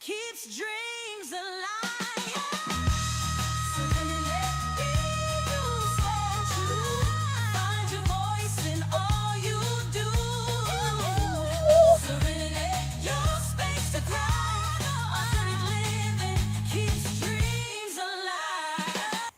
keeps dreams alive. So let you stand true. Find your voice in all you do. Serenity, your space to thrive. Authentic living keeps dreams alive.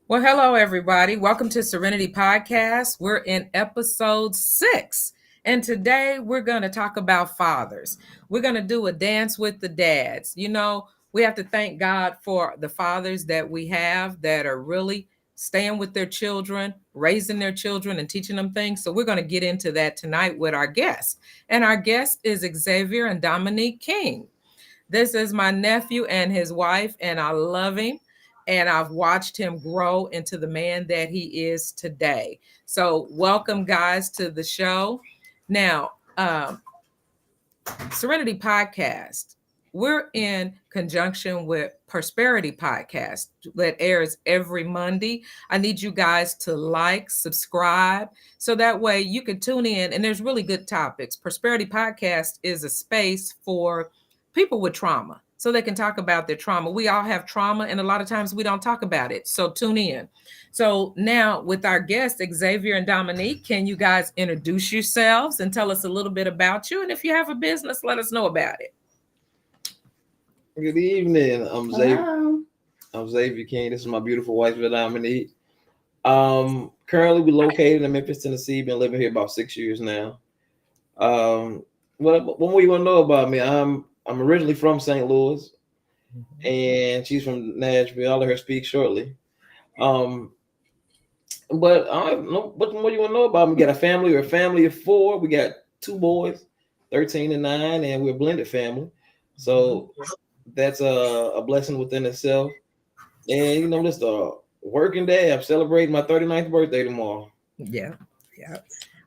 Well, hello, everybody. Welcome to Serenity Podcast. We're in episode 6. And today we're going to talk about fathers. We're going to do a dance with the dads. You know, we have to thank God for the fathers that we have that are really staying with their children, raising their children, and teaching them things. So we're going to get into that tonight with our guest. And our guest is Xavier and Dominique King. This is my nephew and his wife, and I love him. And I've watched him grow into the man that he is today. So, welcome, guys, to the show. Now, Serenity Podcast, we're in conjunction with Prosperity Podcast that airs every Monday. I need you guys to like, subscribe, so that way you can tune in and there's really good topics. Prosperity Podcast is a space for people with trauma so they can talk about their trauma. We all have trauma and a lot of times we don't talk about it. So tune in. So now with our guests, Xavier and Dominique, can you guys introduce yourselves and tell us a little bit about you? And if you have a business, let us know about it. Good evening. Hello. I'm Xavier King. This is my beautiful wife, Dominique. Currently we're located in Memphis, Tennessee. Been living here about 6 years now. What more you want to know about me? I'm originally from St. Louis, and she's from Nashville. I'll let her speak shortly. But I don't know what more you want to know about me. We got a family. We're a family of 4. We got 2 boys, 13 and 9, and we're a blended family. So that's a blessing within itself. And you know, just a working day. I'm celebrating my 39th birthday tomorrow. Yeah. Yeah.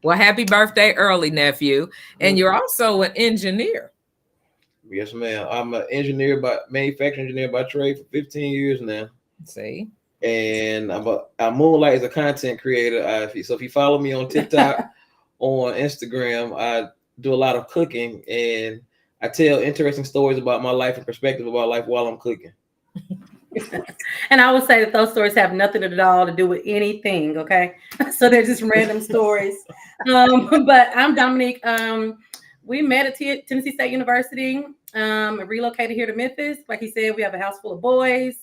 Well, happy birthday early, nephew. And you're also an engineer. Yes, ma'am. I'm an manufacturing engineer by trade for 15 years now. See? And I moonlight as a content creator. So if you follow me on TikTok, on Instagram, I do a lot of cooking and I tell interesting stories about my life and perspective about life while I'm cooking. And I would say that those stories have nothing at all to do with anything, okay? So they're just random stories. But I'm Dominique. We met at Tennessee State University, relocated here to Memphis. Like he said, we have a house full of boys.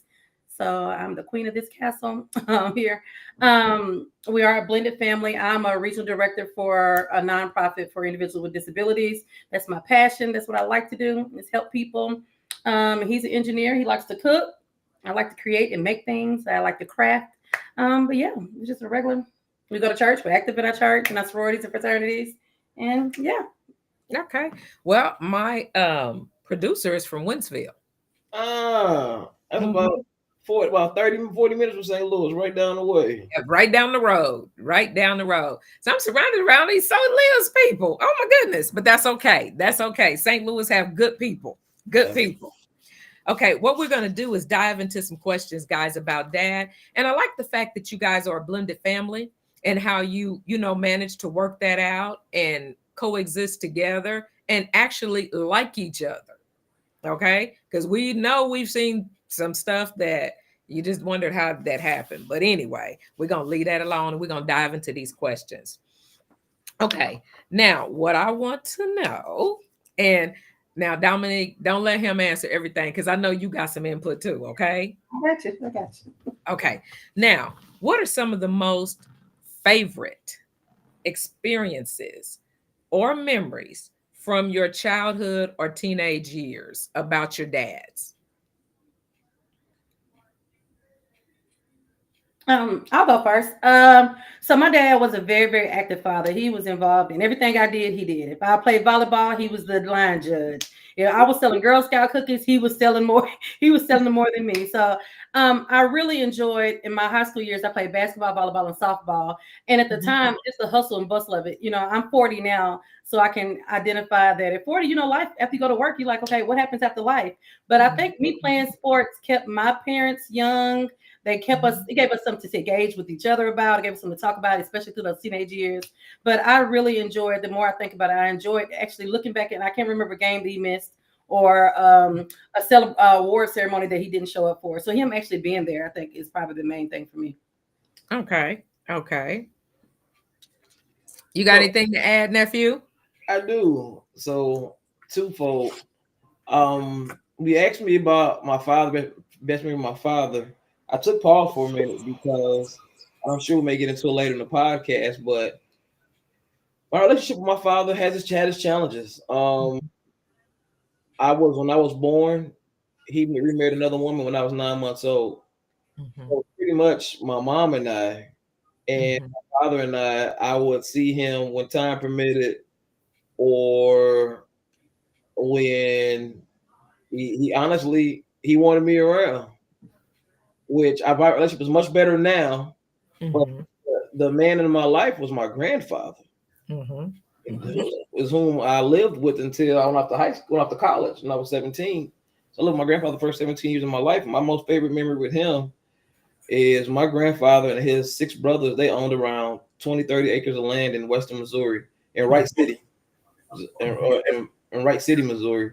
So I'm the queen of this castle here. We are a blended family. I'm a regional director for a nonprofit for individuals with disabilities. That's my passion. That's what I like to do, is help people. He's an engineer. He likes to cook. I like to create and make things. I like to craft. But yeah, it's just a regular. We go to church. We're active in our church and our sororities and fraternities. And yeah. Okay. Well, my producer is from Wentzville. That's about 30, 40 minutes from St. Louis, right down the way. Yeah, right down the road. Right down the road. So I'm surrounded around these St. Louis people. Oh my goodness. But that's okay. That's okay. St. Louis have good people. Good people. Okay, what we're going to do is dive into some questions, guys, about dad. And I like the fact that you guys are a blended family and how you manage to work that out and coexist together and actually like each other. Okay, because we know we've seen some stuff that you just wondered how that happened. But anyway, we're going to leave that alone and we're going to dive into these questions. Okay, now what I want to know, and now, Dominique, don't let him answer everything because I know you got some input too, okay? I got you. Okay. Now, what are some of the most favorite experiences or memories from your childhood or teenage years about your dads? I'll go first. So my dad was a very, very active father. He was involved in everything I did. He did. If I played volleyball, he was the line judge. If I was selling Girl Scout cookies, he was selling more. He was selling more than me. So, I really enjoyed in my high school years. I played basketball, volleyball, and softball. And at the time, just the hustle and bustle of it. You know, I'm 40 now, so I can identify that at 40, life after you go to work, you're like, okay, what happens after life? But I think me playing sports kept my parents young. They kept us, it gave us something to engage with each other about. It gave us something to talk about, especially through those teenage years. But I really enjoyed, the more I think about it, I enjoyed actually looking back and I can't remember a game that he missed or award ceremony that he didn't show up for. So him actually being there, I think, is probably the main thing for me. Okay. Okay. You got So anything to add, nephew? I do. So twofold. You asked me about my father, best memory of my father. I took Paul for a minute because I'm sure we may get into it later in the podcast, but my relationship with my father had its challenges. When I was born, he remarried another woman when I was 9 months old. Mhm, So pretty much my mom and mhm, my father and I would see him when time permitted, or when he honestly he wanted me around, which our relationship is much better now. But mhm, the man in my life was my grandfather, mhm, mhm. is whom I lived with until I went off to high school, went off to college when I was 17. So I lived with my grandfather the first 17 years of my life. My most favorite memory with him is my grandfather and his six brothers. They owned around 20, 30 acres of land in western Missouri, in Wright City, in Wright City, Missouri.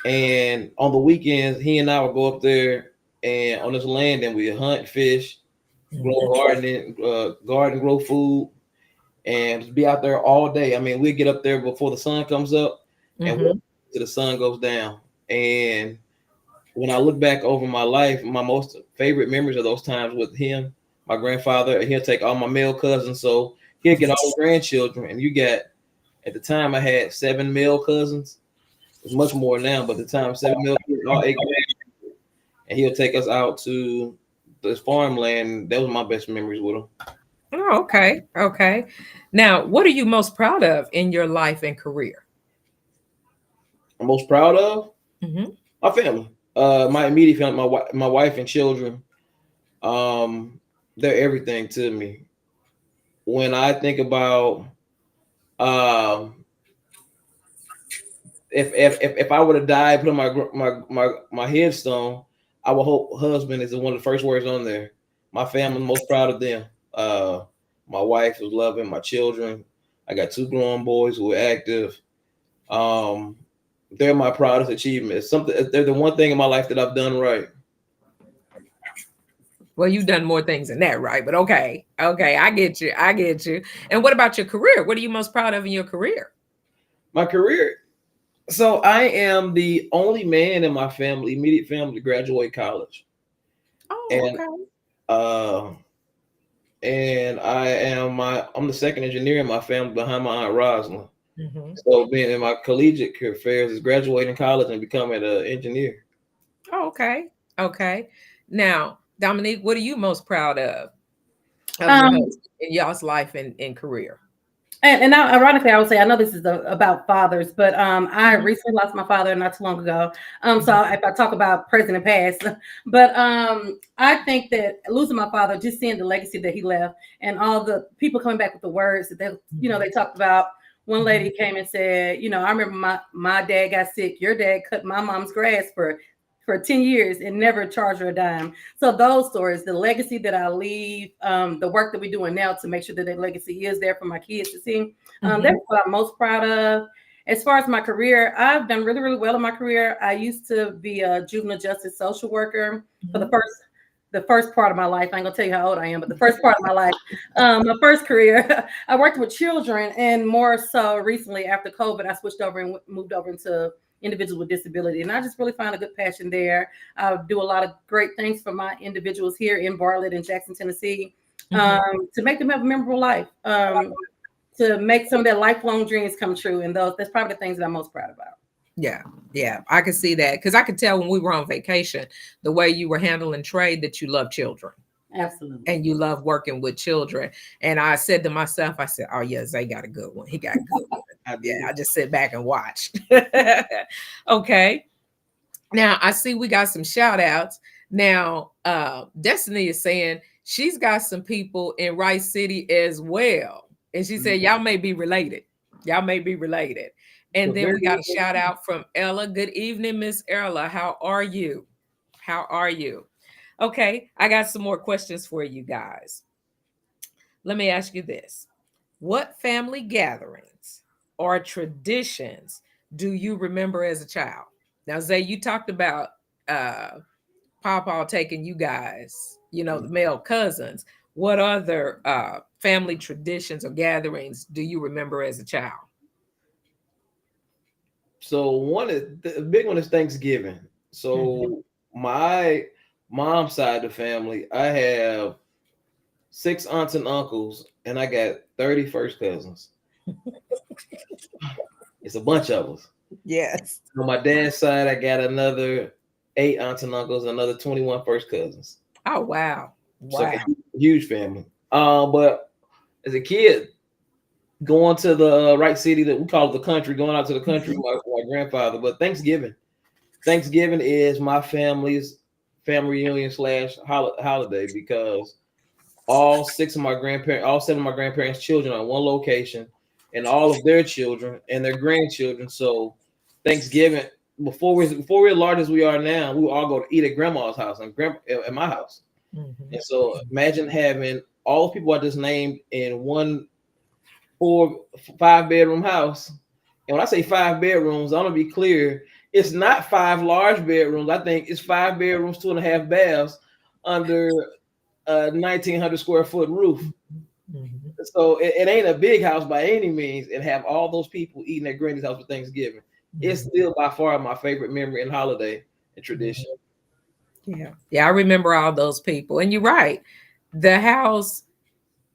And on the weekends, he and I would go up there and on this land, and we hunt, fish, grow garden, grow food, and just be out there all day. I mean, we get up there before the sun comes up and work Mhm. till the sun goes down. And when I look back over my life, my most favorite memories of those times with him, my grandfather, and he'll take all my male cousins, so he'll get all the grandchildren. And you got, at the time, I had 7 male cousins. It's much more now, but at the time, 7 male kids, all 8 grandchildren. And he'll take us out to this farmland. That was my best memories with him. Oh, okay. Okay. Now, what are you most proud of in your life and career? I'm most proud of Mhm, my family, my immediate family, my wife and children. Um, they're everything to me. When I think about, um, if I were to die, put on my headstone, I would hope husband is one of the first words on there. My family, I'm most proud of them. My wife was loving, my children. I got 2 grown boys who are active. Um, they're my proudest achievement. It's something. They're the one thing in my life that I've done right. well, you've done more things than that, right? But okay. Okay, I get you. I get you. And what about your career? What are you most proud of in your career? My career. So I am the only man in my family, immediate family, to graduate college, Oh, and okay. uh, I'm the second engineer in my family behind my aunt Rosalind. Mhm. So being in my collegiate affairs is graduating college and becoming an engineer. Oh, okay. Okay. Now, Dominique, what are you most proud of your Um, husband in y'all's life and career? and now, ironically, I would say I know this is about fathers, but I Mhm, recently lost my father not too long ago. So mhm, if I talk about present and past, but I think that losing my father, just seeing the legacy that he left, and all the people coming back with the words that they mhm, talked about. One mhm, lady came and said, I remember my dad got sick. Your dad cut my mom's grass for 10 years and never charged her a dime. So those stories, the legacy that I leave, the work that we're doing now to make sure that legacy is there for my kids to see. That's mhm, what I'm most proud of. As far as my career, I've done really, really well in my career. I used to be a juvenile justice social worker for mhm, the first part of my life. I ain't gonna tell you how old I am, but the first part of my life, my first career, I worked with children, and more so recently after COVID, I switched over and moved over into individuals with disability, and I just really find a good passion there. I do a lot of great things for my individuals here in Bartlett and Jackson, Tennessee, mhm. to make them have a memorable life, to make some of their lifelong dreams come true. And that's probably the things that I'm most proud about. Yeah, yeah, I could see that because I could tell when we were on vacation, the way you were handling trade, that you love children Absolutely. and you love working with children. And I said to myself, I said, "Oh yeah, Zay got a good one. He got a good one." I Yeah, do. I just sit back and watch. Okay. Now I see we got some shout outs. Now, Destiny is saying she's got some people in Rice City as well. And she said, y'all may be related. Y'all may be related. And So then very we got a shout out from Ella. Good evening, Miss Ella. How are you? How are you? Okay, I got some more questions for you guys. Let me ask you this. What family gatherings or traditions do you remember as a child? Now, Zay, you talked about Papa taking you guys, the male cousins. What other family traditions or gatherings do you remember as a child? So one is the big one is Thanksgiving. So my mom's side of the family, I have 6 aunts and uncles, and I got 30 first cousins. It's a bunch of us. Yes. On my dad's side, I got another 8 aunts and uncles, another 21 first cousins. Oh, wow. It's like Wow. a huge family. But as a kid, going to the right city that we call it the country, going out to the country with my grandfather. But Thanksgiving is my family's family reunion / holiday because all 7 of my grandparents' children are in one location, and all of their children and their grandchildren. So Thanksgiving, before we're as large as we are now, we would all go to eat at grandma's house and at my house. Mhm. And so imagine having all the people I just named in one 5 bedroom house. And when I say 5 bedrooms, I'm gonna be clear, it's not 5 large bedrooms. I think it's 5 bedrooms, 2.5 baths under a 1,900 square foot roof. Mhm. So it ain't a big house by any means, and have all those people eating at Granny's house for Thanksgiving. It's still by far my favorite memory and holiday and tradition. Yeah. Yeah, I remember all those people. And you're right. The house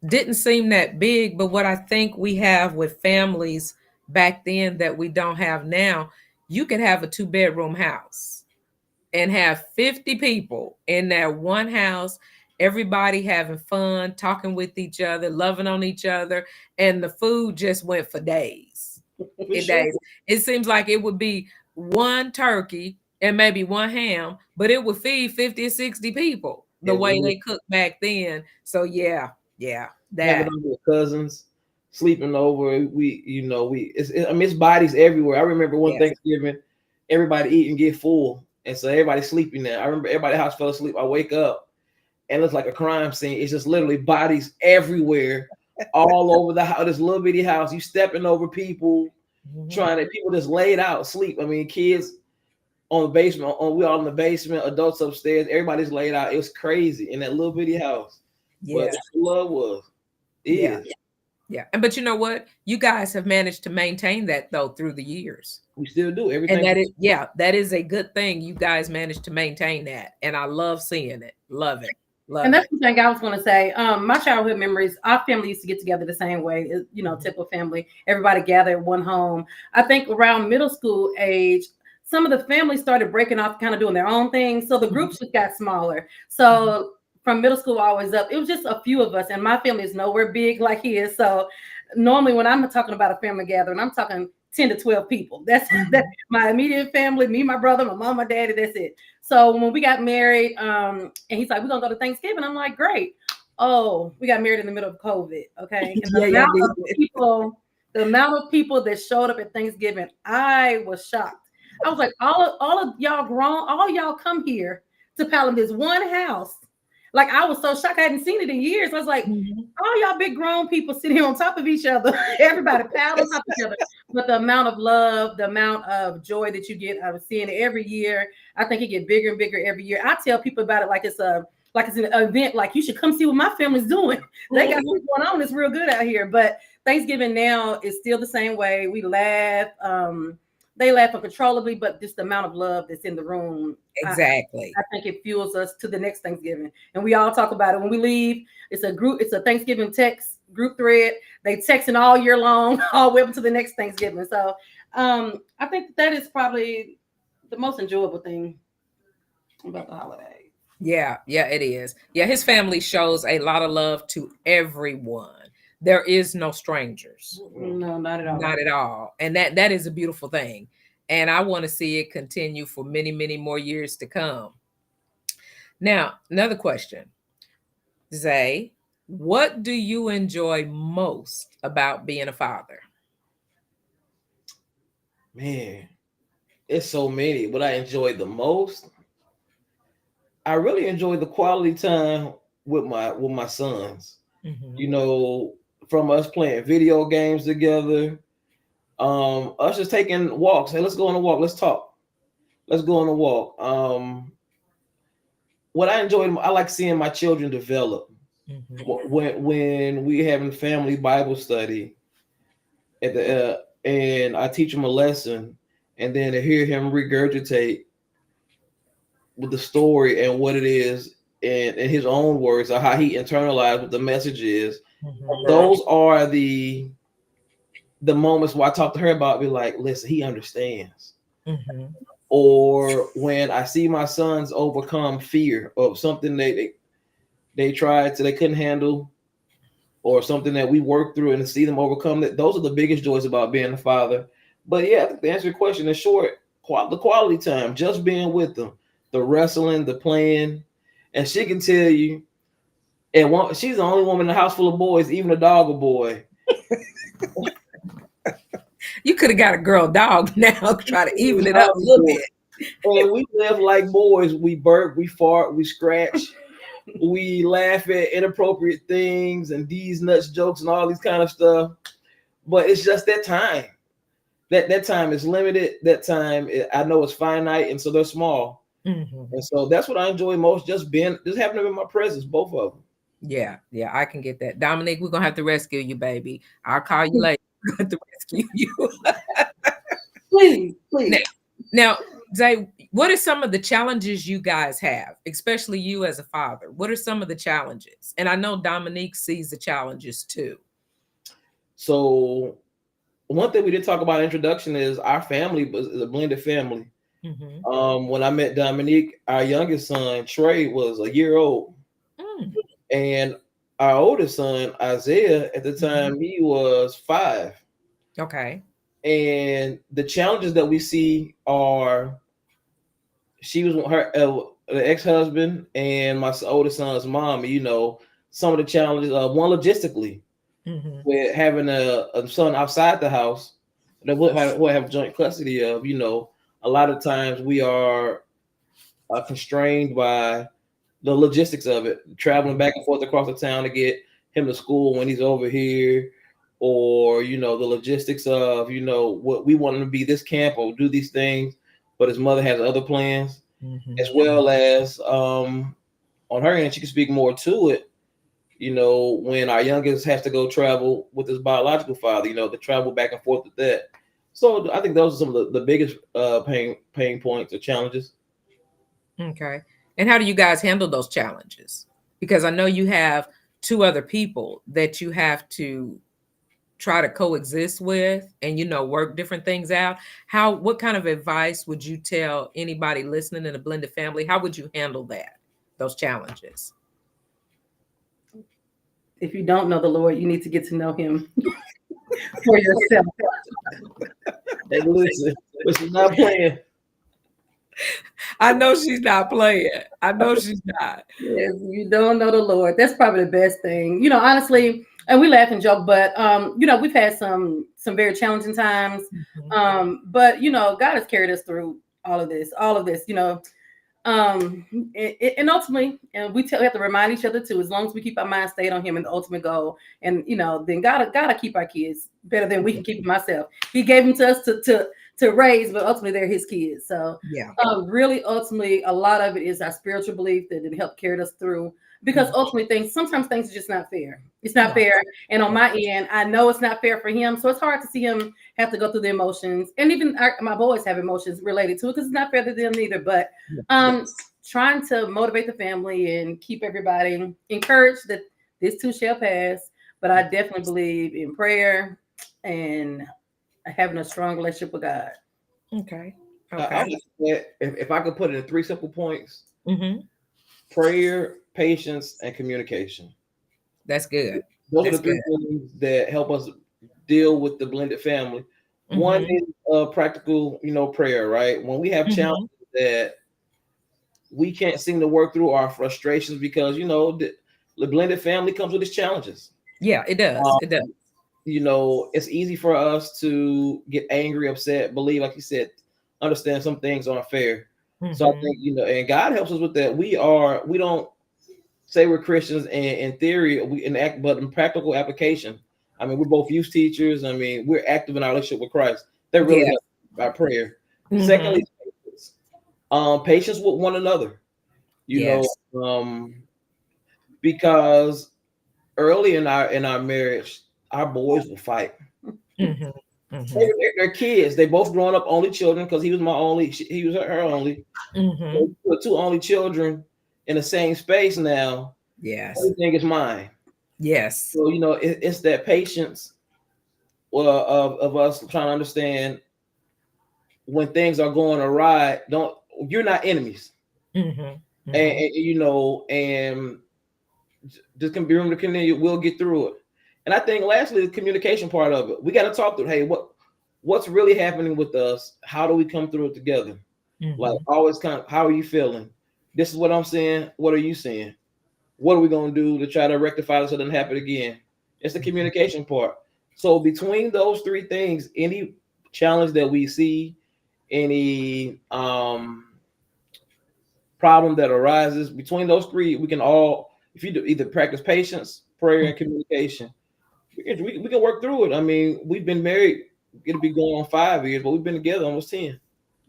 didn't seem that big, but what I think we have with families back then that we don't have now, you could have a 2-bedroom house and have 50 people in that one house, everybody having fun, talking with each other, loving on each other, and the food just went for days. For In sure. days. It seems like it would be one turkey and maybe one ham, but it would feed 50 or 60 people the It way would. they cooked back then. So yeah, Having that. over with cousins, sleeping over. It's bodies everywhere. I remember one Yes. Thanksgiving, everybody eat and get full, and so everybody's sleeping there. I remember everybody house fell asleep. I wake up and it's like a crime scene. It's just literally bodies everywhere, all over the house. This little bitty house. You stepping over people, Mhm. people just laid out sleep. I mean, kids on the basement, we all in the basement, adults upstairs. Everybody's laid out. It was crazy in that little bitty house. But Yeah, the love was yeah, is. yeah. And but you know what? You guys have managed to maintain that though through the years. We still do And everything. that is, yeah, that is a good thing. You guys managed to maintain that. And I love seeing it. Love it. And Love that's it. the thing I was going to say. My childhood memories, our family used to get together the same way, Mhm. typical family. Everybody gathered at one home. I think around middle school age, some of the families started breaking off, kind of doing their own thing. So the groups just got smaller. So from middle school always up, it was just a few of us. And my family is nowhere big like his. So normally when I'm talking about a family gathering, I'm talking 10 to 12 people. That's my immediate family, me, my brother, my mom, my daddy, that's it. So when we got married, and he's like, we're gonna go to Thanksgiving. I'm like, great. Oh, we got married in the middle of COVID. Okay. And Yeah, yeah, the amount of people that showed up at Thanksgiving, I was shocked. I was like, all of y'all grown, all y'all come here to Pelham, this one house. Like I was so shocked. I hadn't seen it in years. I was like, Mhm. all y'all big grown people sitting here on top of each other, everybody piled on top of each other. But the amount of love, the amount of joy that you get out of seeing it every year, I think it get bigger and bigger every year. I tell people about it like it's an event. Like you should come see what my family's doing. They got what's going on. It's real good out here. But Thanksgiving now is still the same way. We laugh. They laugh uncontrollably, but just the amount of love that's in the room. Exactly. I think it fuels us to the next Thanksgiving. And we all talk about it. When we leave, it's a Thanksgiving text group thread. They texting all year long, all the way up to the next Thanksgiving. So I think that is probably the most enjoyable thing about the holiday. Yeah, yeah, it is. Yeah, his family shows a lot of love to everyone. There is no strangers. No, not at all. Not at all. And that is a beautiful thing. And I want to see it continue for many, many more years to come. Now, another question. Zay, what do you enjoy most about being a father? Man, it's so many. What I enjoyed the most, I really enjoyed the quality time with my sons. Mhm. You know, from us playing video games together, us just taking walks. Hey, let's go on a walk. Let's talk. let's go on a walk. What I enjoy, I like seeing my children develop. Mhm. When we having family Bible study at the and I teach him a lesson, and then to hear him regurgitate with the story and what it is in his own words, or how he internalized what the message is. Mhm. Those are the moments where I talk to her about, be like, listen, he understands. Mhm. Or when I see my sons overcome fear of something they tried to they couldn't handle, or something that we worked through, and to see them overcome that, those are the biggest joys about being a father. But yeah, I think to answer your question in short, the quality time, just being with them, the wrestling, the playing, and she can tell you, and she's the only woman in the house full of boys, even a dog a boy. You could have got a girl dog now. Try to even it up a little bit. And we live like boys. We burp, we fart, we scratch, we laugh at inappropriate things and these nuts jokes and all these kind of stuff. But it's just that time. That time is limited. That time, I know, it's finite, and so they're small. Mhm. And so that's what I enjoy most, just having them in my presence, both of them. Yeah, yeah, I can get that. Dominique, we're gonna have to rescue you, baby. I'll call you later. We're going to rescue you. Please, please. Now, Zay, what are some of the challenges you guys have, especially you as a father? What are some of the challenges? And I know Dominique sees the challenges too. So one thing we did talk about in introduction is our family is a blended family. Mhm. When I met Dominique, our youngest son Trey was a year old, Mm, and our oldest son Isaiah at the time he was 5. okay. And the challenges that we see are, she was her the ex-husband and my oldest son's mom. You know, some of the challenges. One, logistically, Mhm. with having a son outside the house that we'll have joint custody of. You know, a lot of times we are constrained by the logistics of it, traveling back and forth across the town to get him to school when he's over here, or the logistics of what we want him to be this camp or do these things, but his mother has other plans, Mhm. as well as on her end, she can speak more to it. When our youngest has to go travel with his biological father, to travel back and forth with that. So I think those are some of the biggest pain points or challenges. Okay. And how do you guys handle those challenges? Because I know you have two other people that you have to try to coexist with and work different things out. What kind of advice would you tell anybody listening in a blended family? How would you handle those challenges? If you don't know the Lord, you need to get to know him for yourself. Hey, listen, she's not playing. I know she's not playing. I know she's not. If you don't know the Lord, that's probably the best thing. Honestly, and we laugh and joke, but we've had some very challenging times. Mhm. But God has carried us through all of this, and ultimately, and we have to remind each other too, as long as we keep our mind stayed on him and the ultimate goal, and then gotta keep our kids better than we can keep them ourselves. He gave them to us to raise, but ultimately they're his kids. So Yeah. really, ultimately, a lot of it is our spiritual belief that it helped carry us through. Because ultimately, sometimes things are just not fair. It's not fair, and on my end, I know it's not fair for him. So it's hard to see him have to go through the emotions, and even my boys have emotions related to it because it's not fair to them either. But trying to motivate the family and keep everybody encouraged that this too shall pass. But I definitely believe in prayer and having a strong relationship with God. Okay. I Okay. would say, if I could put it in 3 simple points: Hmm. prayer, patience, and communication. That's good. Those are the That's good. 3 things that help us deal with the blended family. One Hmm. is practical, prayer, right? When we have Hmm. challenges that we can't seem to work through, our frustrations, because the blended family comes with its challenges. Yeah, it does. Um, It does. it's easy for us to get angry, upset, believe, like you said, understand some things aren't fair. So I Hmm. think, and God helps us with that. We don't say we're Christians in theory, but in practical application. I mean, we're both youth teachers. I mean, we're active in our relationship with Christ. That really Yeah. helps our prayer. Hmm. Secondly, Patience with one another. You Yes. know, because early in our marriage, our boys would fight. Mhm. Mhm. They're kids. They both grown up only children because he was my only. He was her only. So Mhm. you put two only children in the same space now. Yes. Everything is mine. Yes. So you know, it's that patience of us trying to understand when things are going awry. Don't You're not enemies, Mhm. Mhm. and you know, and just can be room to continue. We'll get through it. And I think lastly, the communication part of it. We got to talk through. Hey, what's really happening with us? How do we come through it together? Like Mhm. always, kind of, how are you feeling? This is what I'm saying. What are you saying? What are we gonna do to try to rectify this so it doesn't happen again? It's the communication part. So between those three things, any challenge that we see, any problem that arises between those three, we can all, if you do either practice patience, prayer, and communication, we can work through it. I mean, we've been married, it'll be going on 5 years, but we've been together almost 10.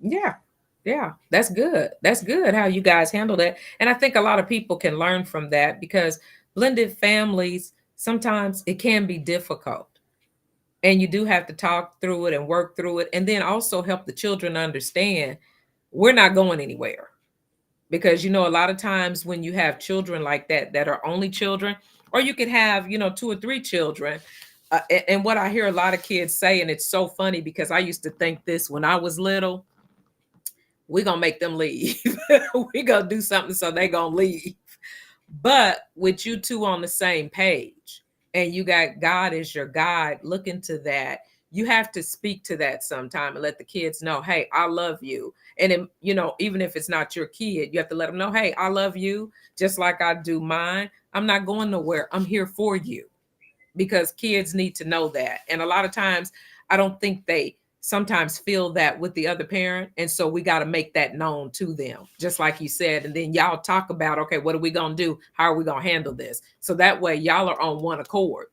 Yeah. Yeah. That's good. That's good how you guys handle that. And I think a lot of people can learn from that because blended families, sometimes it can be difficult. And you do have to talk through it and work through it. And then also help the children understand we're not going anywhere. Because, a lot of times when you have children like that, that are only children, or you could have, two or three children. And what I hear a lot of kids say, and it's so funny because I used to think this when I was little, we're gonna make them leave. We're gonna do something so they gonna leave. But with you two on the same page, and you got God as your guide, look into that. You have to speak to that sometime and let the kids know, hey, I love you. And then, even if it's not your kid, you have to let them know, hey, I love you just like I do mine. I'm not going nowhere. I'm here for you, because kids need to know that. And a lot of times, I don't think they sometimes feel that with the other parent. And so we got to make that known to them, just like you said. And then y'all talk about, okay, what are we going to do? How are we going to handle this? So that way y'all are on one accord.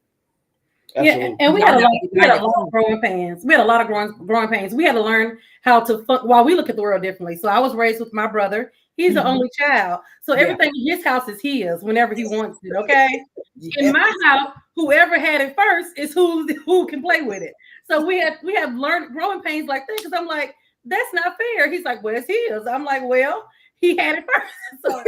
Yeah, Absolutely. and we Y'all had a not lot, we had a united. lot of growing pains. We had a lot of growing pains. We had to learn how to while we look at the world differently. So I was raised with my brother. He's the Mhm. only child. So Yeah. everything in his house is his whenever he wants it. Okay. In Yeah. my house, whoever had it first is who can play with it. So we have learned growing pains like that because I'm like, that's not fair. He's like, well, it's his. I'm like, well, he had it first. So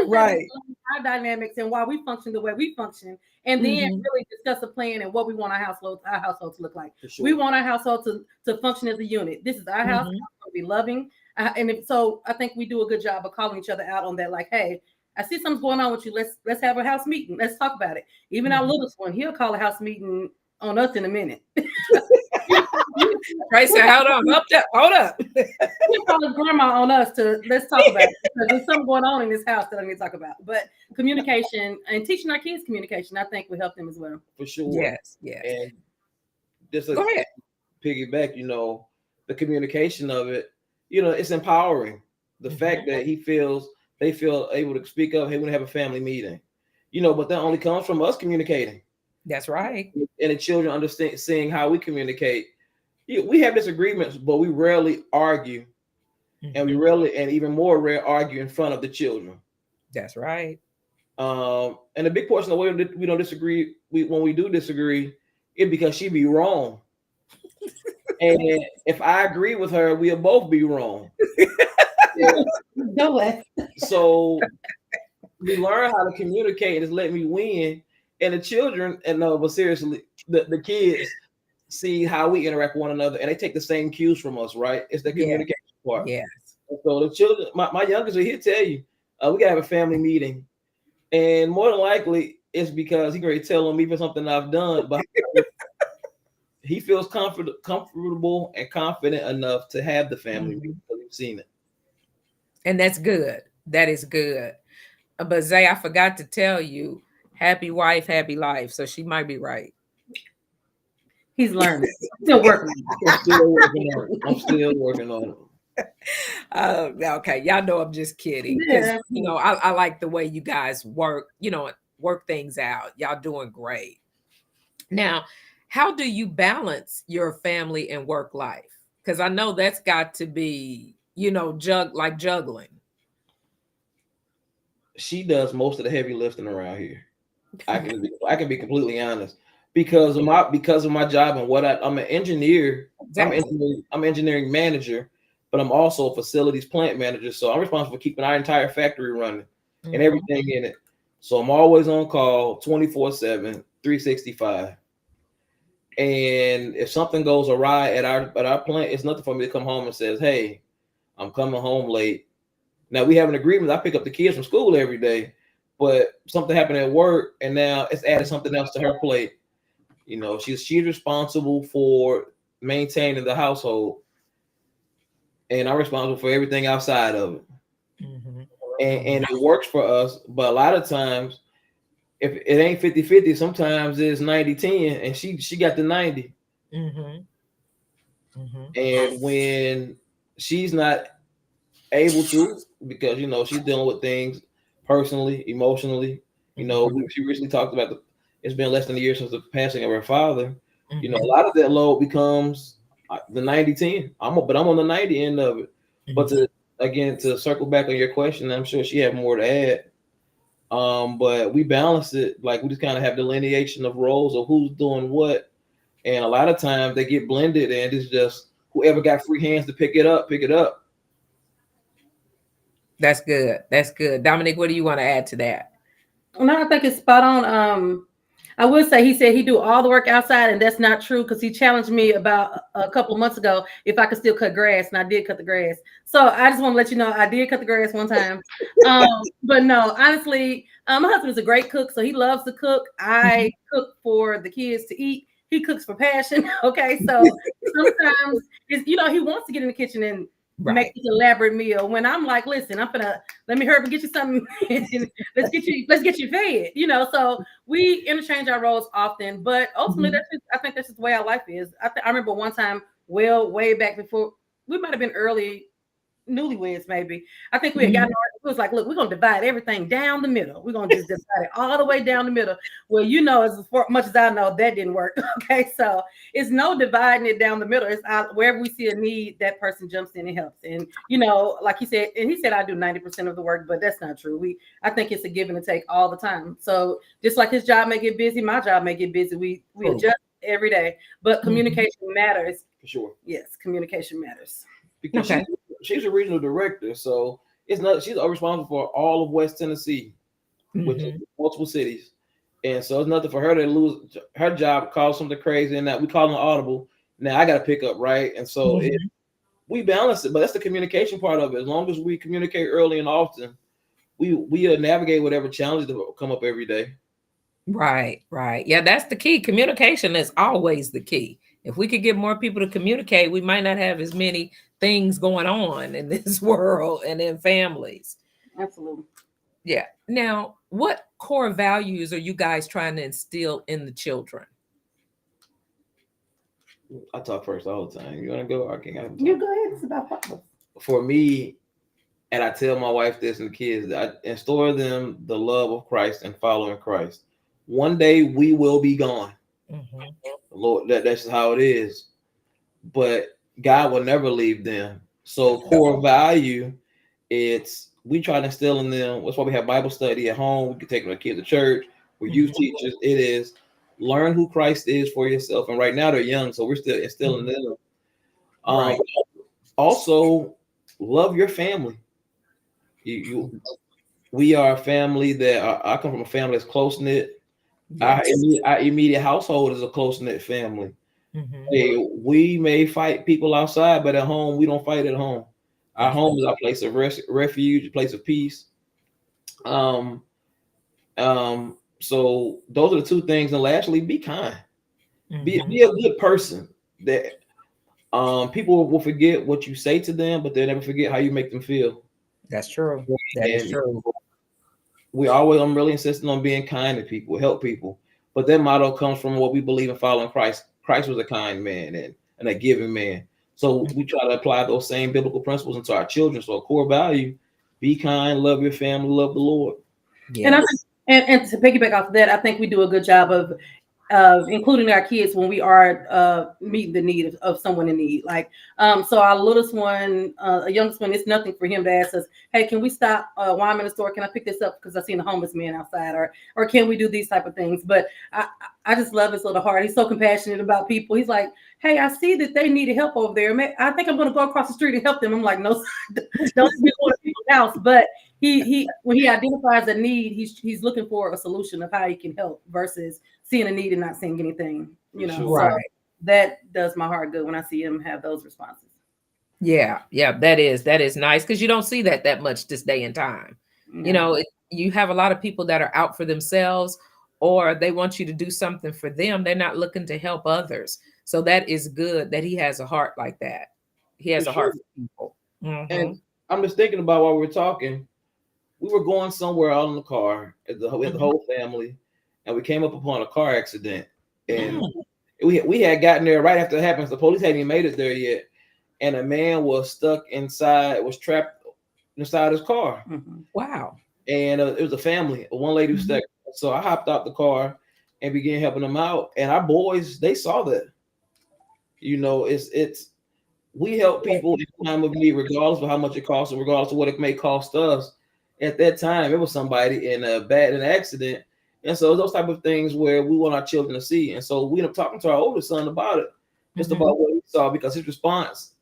Right. our dynamics and why we function the way we function, and then Mhm. really discuss a plan and what we want our household to look like. For sure. We want our household to function as a unit. This is our house. Mhm. It's going to be loving, so I think we do a good job of calling each other out on that. Like, hey, I see something's going on with you. Let's have a house meeting. Let's talk about it. Even our Mhm. littlest one, he'll call a house meeting on us in a minute. Right. So hold on. Hold up. He'll call his grandma on us to let's talk about it because there's something going on in this house that I need to talk about. But communication and teaching our kids communication, I think, will help them as well. For sure. Yes. Yes. And just Go a ahead. piggyback, the communication of it, it's empowering. The Mhm. fact that they feel able to speak up, hey, we're gonna have a family meeting, but that only comes from us communicating That's right. and the children understand seeing how we communicate. We have disagreements, but we rarely argue, and we Mhm. rarely, and even more rare, argue in front of the children. That's right. And a big portion of the way we don't disagree, when we do disagree, it's because she be wrong. And if I agree with her, we'll both be wrong. Go away. So we learn how to communicate and just let me win. And the children, and no, but seriously, the kids see how we interact with one another and they take the same cues from us, right? It's the Yeah. communication part. Yes. And so the children, my youngest, he'll tell you, we gotta have a family meeting. And more than likely, it's because he can tell on me for something I've done, but he feels comfortable and confident enough to have the family Mhm. meeting because we've seen it. And that's good. That is good. But Zay, I forgot to tell you, happy wife, happy life. So she might be right. He's learning. Still working. I'm still working on it. I'm still working on it. Okay, y'all know I'm just kidding because Yeah. I like the way you guys work. Work things out. Y'all doing great. Now, how do you balance your family and work life? Because I know that's got to be juggling? She does most of the heavy lifting around here. I can be completely honest because of my job and I'm an engineer. Exactly. I'm engineering manager, but I'm also a facilities plant manager. So I'm responsible for keeping our entire factory running and Mhm. everything in it. So I'm always on call 24/7, 365. And if something goes awry at our plant, it's nothing for me to come home and says, "Hey, I'm coming home late." Now we have an agreement. I pick up the kids from school every day, but something happened at work, and now it's added something else to her plate. She's responsible for maintaining the household, and I'm responsible for everything outside of it. Mhm. And it works for us, but a lot of times, if it ain't 50-50, sometimes it's 90-10, and she got the 90. Mhm. Mhm. And when she's not able to, because she's dealing with things personally, emotionally. She recently talked about it's been less than a year since the passing of her father. A Mhm. lot of that load becomes the 90-10. But I'm on the 90 end of it. But to circle back on your question, I'm sure she had more to add. But we balance it, like we just kind of have delineation of roles of who's doing what, and a lot of times they get blended, and it's just whoever got free hands to pick it up, pick it up. That's good. That's good. Dominic, what do you want to add to that? No, I think it's spot on. I would say he said he do all the work outside, and that's not true because he challenged me about a couple of months ago if I could still cut grass, and I did cut the grass. So I just want to let you know I did cut the grass one time. But no, honestly, my husband is a great cook, so he loves to cook. I cook for the kids to eat. He cooks for passion. Okay, so sometimes he wants to get in the kitchen and make Right. this elaborate meal. When I'm like, listen, let me hurry up and get you something. let's get you fed. So we interchange our roles often, but ultimately, I think that's just the way our life is. I remember one time, way back before we might have been early newlyweds, maybe. I think we had gotten. It was like, look, we're gonna divide everything down the middle. We're gonna just divide it all the way down the middle. Well, as much as I know, that didn't work. Okay, so it's no dividing it down the middle. It's wherever we see a need, that person jumps in and helps. And like he said, I do 90% of the work, but that's not true. I think it's a give and a take all the time. So just like his job may get busy, my job may get busy. We adjust every day, but communication matters. For sure. Yes, communication matters. Because she's a regional director, so she's responsible for all of West Tennessee, which is multiple cities. And so it's nothing for her to lose her job, call something crazy, and that we call an audible. Now I got to pick up, right? And so we balance it, but that's the communication part of it. As long as we communicate early and often, we navigate whatever challenges that come up every day. Right. Yeah, that's the key. Communication is always the key. If we could get more people to communicate, we might not have as many things going on in this world and in families. Absolutely. Yeah. Now, what core values are you guys trying to instill in the children? I talk first all the time. You want to go? I can't. You go ahead. It's about possible. For me, and I tell my wife this and the kids, I instill them the love of Christ and following Christ. One day we will be gone. Lord, that's how it is. But God will never leave them. So core value, we try to instill in them. That's why we have Bible study at home. We can take our kids to church. We're youth teachers. It is learn who Christ is for yourself. And right now they're young, so we're still instilling them. Right. Also, love your family. We are a family that I come from a family that's close knit. Our immediate household is a close knit family. Hey, we may fight people outside, but at home we don't fight at home. Our home is our place of refuge, a place of peace. So those are the two things. And lastly, be kind. Be a good person. That people will forget what you say to them, but they'll never forget how you make them feel. That's true. That is true. I'm really insisting on being kind to people, help people. But that motto comes from what we believe in following Christ. Christ was a kind man and a giving man. So we try to apply those same biblical principles into our children. So a core value, be kind, love your family, love the Lord. Yes. And to piggyback off of that, I think we do a good job of including our kids when we are meeting the need of someone in need. Like, so our littlest one, a youngest one, it's nothing for him to ask us, hey, can we stop while I'm in the store? Can I pick this up because I seen a homeless man outside, or can we do these type of things? But I just love his little heart. He's so compassionate about people. He's like, hey, I see that they needed help over there. I think I'm going to go across the street and help them. I'm like, no, don't be going to people's house. But he when he identifies a need, he's looking for a solution of how he can help versus seeing a need and not seeing anything. You know, Sure. so that does my heart good when I see him have those responses. Yeah, that is nice because you don't see that much this day and time. You know, you have a lot of people that are out for themselves, or they want you to do something for them. They're not looking to help others. So that is good that he has a heart like that. He has For a heart sure. for people. Mhm. And I'm just thinking about while we were talking, we were going somewhere out in the car with the whole family, and we came up upon a car accident. And we had gotten there right after it happened. The police hadn't even made it there yet. And a man was trapped inside his car. Wow. And it was a family, one lady who stuck. So I hopped out the car and began helping them out. And our boys, they saw that. You know, it's we help people in time of need, regardless of how much it costs, and regardless of what it may cost us. At that time, it was somebody in an accident, and so those type of things where we want our children to see. And so we ended up talking to our oldest son about it, just about what he saw, because his response,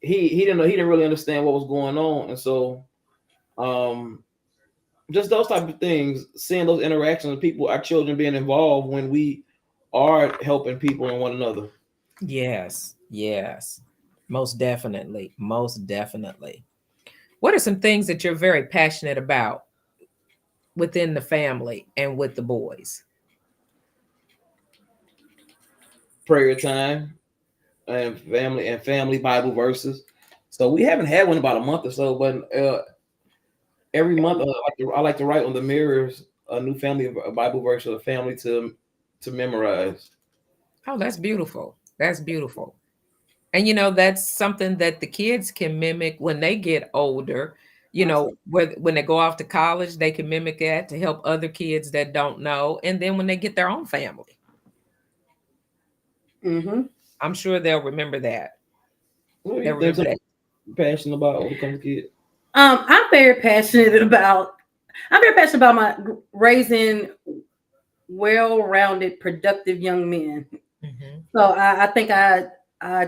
he didn't know, he didn't really understand what was going on, and so just those type of things, seeing those interactions with people, our children being involved when we are helping people and one another. Yes. Most definitely. What are some things that you're very passionate about within the family and with the boys? Prayer time and family Bible verses. So we haven't had one about a month or so, but every month I like to write on the mirrors a new a Bible verse for the family to memorize. Oh, that's beautiful. That's beautiful. And you know, that's something that the kids can mimic when they get older. You know, when they go off to college, they can mimic that to help other kids that don't know. And then when they get their own family, I'm sure they'll remember that. What do They'll you think remember that. passionate about when it comes to kids? I'm very passionate about my raising well-rounded, productive young men. So I think I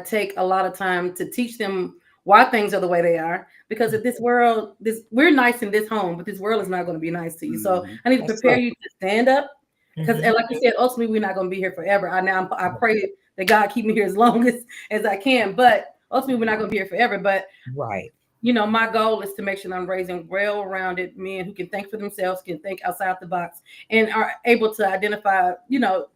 take a lot of time to teach them why things are the way they are. Because if we're nice in this home, but this world is not going to be nice to you. So I need to prepare you to stand up. Because, and like you said, ultimately we're not going to be here forever. I pray that God keep me here as long as I can. But ultimately we're not going to be here forever. But Right. you know, my goal is to make sure that I'm raising well-rounded men who can think for themselves, can think outside the box, and are able to identify, you know,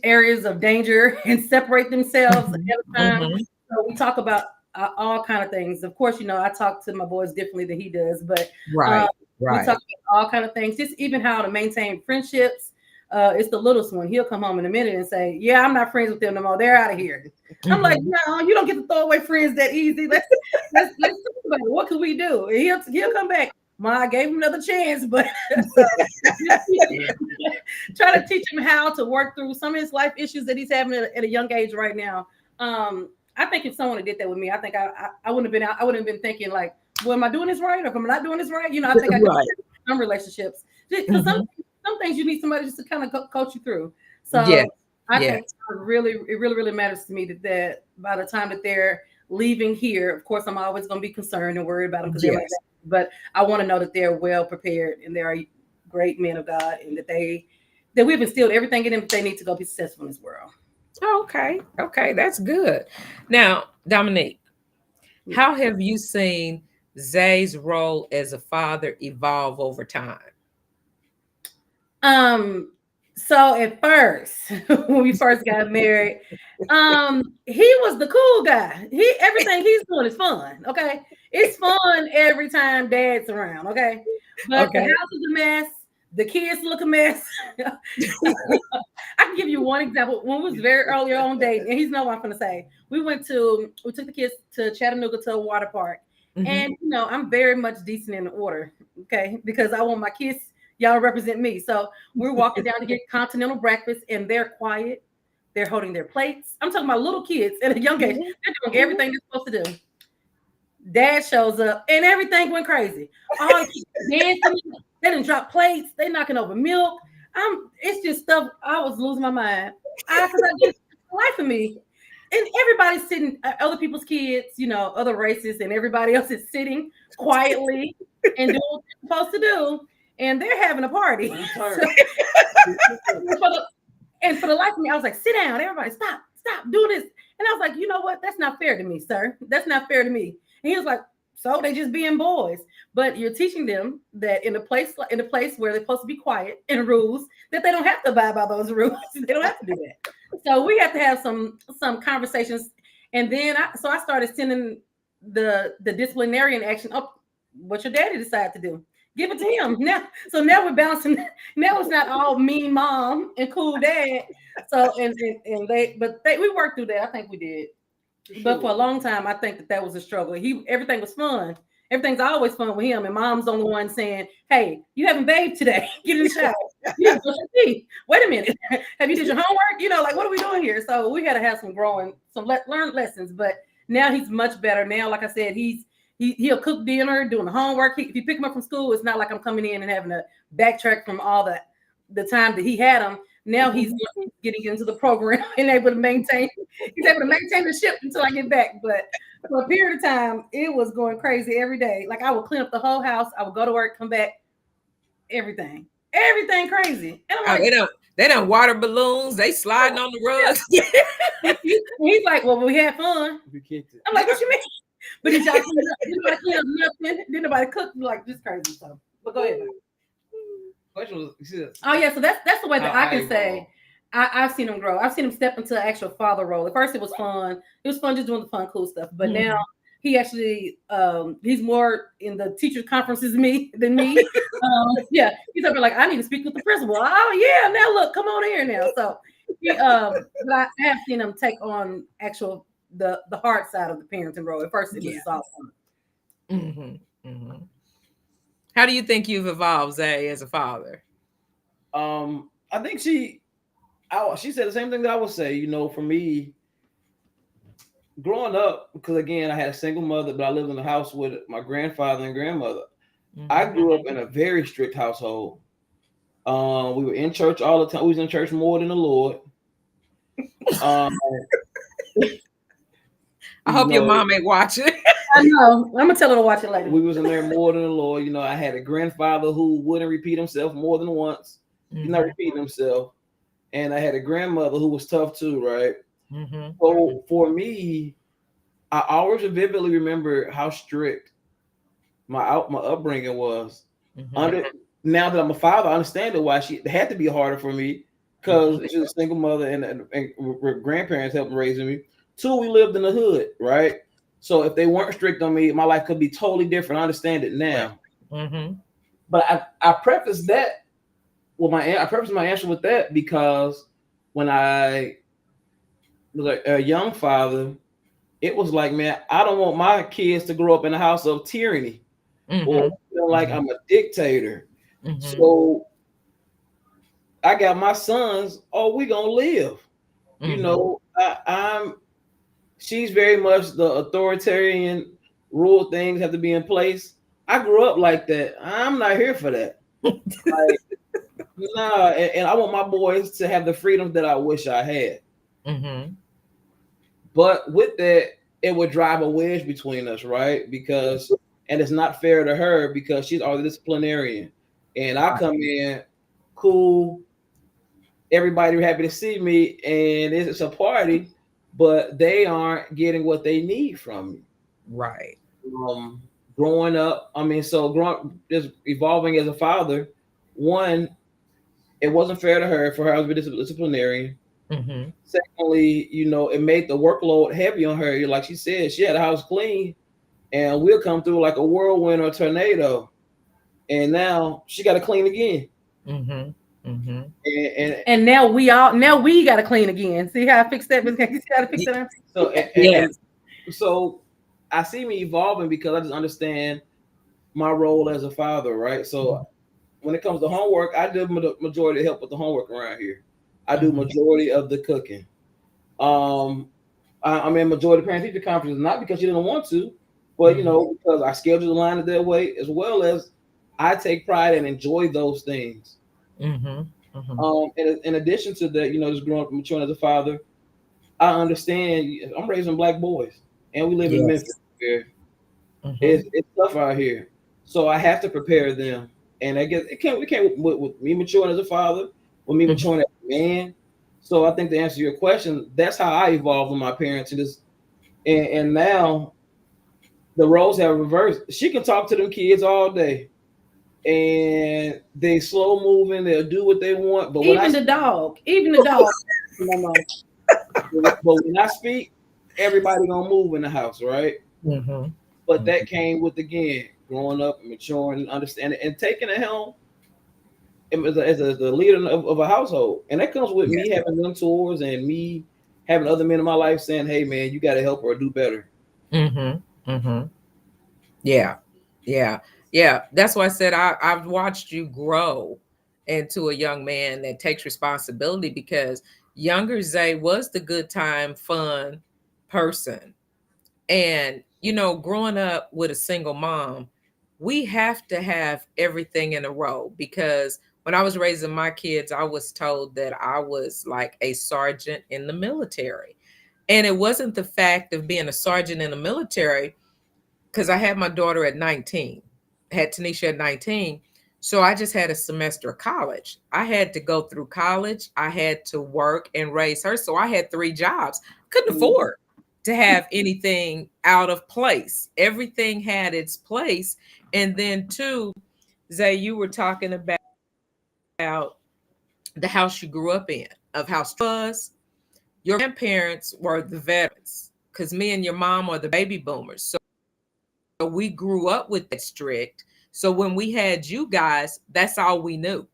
areas of danger and separate themselves ahead of time. So we talk about all kind of things. Of course, you know, I talk to my boys differently than he does, but we talk about all kind of things. Just even how to maintain friendships. It's the littlest one. He'll come home in a minute and say, "Yeah, I'm not friends with them no more. They're out of here." I'm like, "No, you don't get to throw away friends that easy. Let's talk about it. What can we do?" And he'll come back. I gave him another chance, but try to teach him how to work through some of his life issues that he's having at a young age right now. I think if someone had did that with me, I think I wouldn't have been out. I wouldn't have been thinking like, "Well, am I doing this right? Or am I not doing this right?" You know, I think I could some relationships because some things you need somebody just to kind of coach you through. So I think it really matters to me that by the time that they're leaving here, of course, I'm always going to be concerned and worried about them because they're like that. But I want to know that they're well prepared and they are great men of God, and that we've instilled everything in them that they need to go be successful in this world. Okay, that's good. Now, Dominique, how have you seen Zay's role as a father evolve over time? So at first, when we first got married, he was the cool guy. Everything he's doing is fun. Okay. It's fun every time Dad's around. Okay. But the house is a mess. The kids look a mess. I can give you one example. When we was very early on dating, and he's know what I'm gonna say. We took the kids to Chattanooga to a water park. And you know, I'm very much decent in order. Okay, because I want my kids Y'all represent me. So we're walking down to get continental breakfast, and they're quiet. They're holding their plates. I'm talking about little kids at a young age. They're doing everything they're supposed to do. Dad shows up, and everything went crazy. Oh, dancing. They didn't drop plates. They knocking over milk. It's just stuff. I was losing my mind. I just life of me. And everybody's sitting, other people's kids, you know, other races, and everybody else is sitting quietly and doing what they're supposed to do. And they're having a party. And for the life of me, I was like, sit down, everybody, stop, do this. And I was like, you know what? That's not fair to me, sir. That's not fair to me. And he was like, so they just being boys. But you're teaching them that in a place where they're supposed to be quiet and rules, that they don't have to abide by those rules. They don't have to do that. So we have to have some conversations. And then I started sending the disciplinarian action up. What your daddy decided to do, give it to him. Now we're balancing. Now it's not all mean mom and cool dad. So we worked through that. I think we did. But for a long time, I think that was a struggle. Everything was fun. Everything's always fun with him. And mom's the only one saying, hey, you haven't bathed today. Get in the shower. You have to brush your teeth. Wait a minute. Have you did your homework? You know, like, what are we doing here? So we got to have some learned lessons. But now he's much better. Now, like I said, he'll cook dinner, doing the homework. If you pick him up from school, it's not like I'm coming in and having to backtrack from all the time that he had him. Now he's getting into the program and able to maintain the ship until I get back. But for a period of time, it was going crazy every day. Like I would clean up the whole house. I would go to work, come back, everything crazy. And I'm like, they don't water balloons. They sliding on the rugs. He's like, well, we had fun. I'm like, what you mean? But did y'all clean up nothing? Did nobody cook? Like, just crazy stuff. But go ahead. Oh yeah, so that's the way that I can say I've seen him grow. I've seen him step into an actual father role. At first, it was fun. It was fun just doing the fun, cool stuff. But now he actually he's more in the teacher conferences than me. Yeah, he's up there like, I need to speak with the principal. Oh yeah, now look, come on here now. So but I have seen him take on actual the hard side of the parenting role. At first, it was all fun. How do you think you've evolved, Zay, as a father? I think she said the same thing that I would say. You know, for me, growing up, because again, I had a single mother, but I lived in a house with my grandfather and grandmother. I grew up in a very strict household. We were in church all the time. We was in church more than the Lord. I hope your mom ain't watching. I know. I'm gonna tell her to watch it later. We was in there more than the Lord. You know, I had a grandfather who wouldn't repeat himself more than once. He's not repeating himself. And I had a grandmother who was tough too, right? So for me, I always vividly remember how strict my upbringing was. Now that I'm a father, I understand why it had to be harder for me, because she's a single mother and grandparents helped raising me. 2, we lived in the hood, right? So if they weren't strict on me, my life could be totally different. I understand it now. But I preface that with my answer with that, because when I was a young father, it was like, man, I don't want my kids to grow up in a house of tyranny or feel like I'm a dictator. So I got my sons, we gonna live. You know, she's very much the authoritarian, rule things have to be in place. I grew up like that. I'm not here for that. Like, nah, and I want my boys to have the freedom that I wish I had. But with that, it would drive a wedge between us, right? And it's not fair to her because she's our disciplinarian. And I come in, cool, everybody happy to see me, and it's a party, but they aren't getting what they need from me. Right. Growing up, just evolving as a father, one, it wasn't fair to her for her to be disciplinarian. Secondly, you know, it made the workload heavy on her. Like she said, she had a house clean, and we'll come through like a whirlwind or a tornado, and now she got to clean again. And now we got to clean again. See how I fixed that? You got to fix that. So I see me evolving because I just understand my role as a father, right? So when it comes to homework, I do the majority of help with the homework around here. I do majority of the cooking. I'm in majority parent teacher conferences, not because you didn't want to, but because our schedule aligned that way, as well as I take pride and enjoy those things. In addition to that, just growing up and maturing as a father, I understand I'm raising black boys, and we live in Memphis. It's tough out here, so I have to prepare them. And I guess we can't with me maturing as a father, with me maturing as a man. So I think to answer your question, that's how I evolved with my parents. And now the roles have reversed. She can talk to them kids all day, and they slow moving. They'll do what they want. But even the dog. But when I speak, everybody gonna move in the house, right? But that came with, again, growing up and maturing and understanding and taking a helm as the leader of a household. And that comes with me having mentors and me having other men in my life saying, hey, man, you got to help or do better. Yeah. That's why I said I've watched you grow into a young man that takes responsibility, because younger Zay was the good time, fun person. And, growing up with a single mom, we have to have everything in a row, because when I was raising my kids, I was told that I was like a sergeant in the military. And it wasn't the fact of being a sergeant in the military, because I had my daughter at 19, had Tanisha at 19. So I just had a semester of college. I had to go through college. I had to work and raise her. So I had 3 jobs. Couldn't afford to have anything out of place. Everything had its place. And then 2, Zay, you were talking about the house you grew up in, of how it was. Your grandparents were the veterans, because me and your mom are the baby boomers. So we grew up with that strict. So when we had you guys, that's all we knew,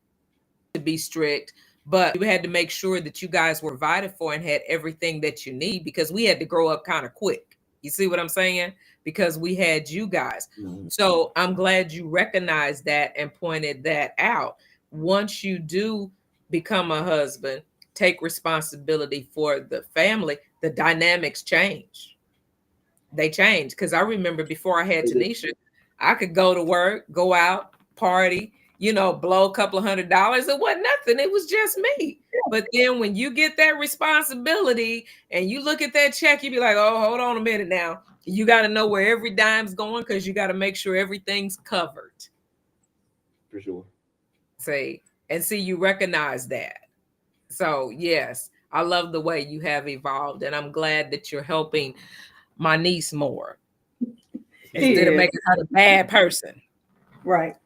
to be strict. But we had to make sure that you guys were provided for and had everything that you need, because we had to grow up kind of quick. You see what I'm saying? Because we had you guys. So I'm glad you recognized that and pointed that out. Once you do become a husband, take responsibility for the family, the dynamics change. They change. Because I remember before I had Tanisha, I could go to work, go out, party, blow a couple of $100. It wasn't nothing. It was just me. But then when you get that responsibility and you look at that check, you be like, oh, hold on a minute now. You got to know where every dime's going, because you got to make sure everything's covered. For sure. See, you recognize that. So yes, I love the way you have evolved, and I'm glad that you're helping my niece more instead of making her a bad person. Right.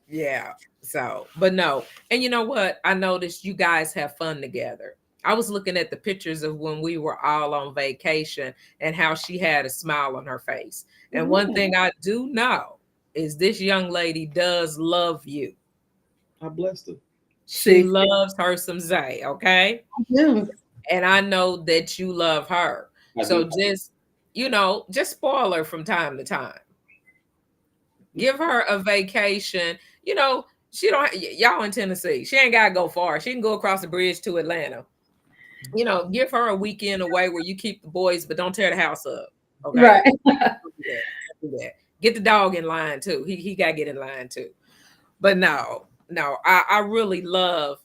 Yeah. So, but no. And you know what? I noticed you guys have fun together. I was looking at the pictures of when we were all on vacation and how she had a smile on her face. And one thing I do know is this young lady does love you. I blessed her. She loves her some Zay, okay? I do. And I know that you love her. So just, just spoil her from time to time. Give her a vacation. She don't, y'all in Tennessee. She ain't got to go far. She can go across the bridge to Atlanta. Give her a weekend away where you keep the boys, but don't tear the house up. Okay. Right. Do that. Get the dog in line too. He got to get in line too. But no, I really love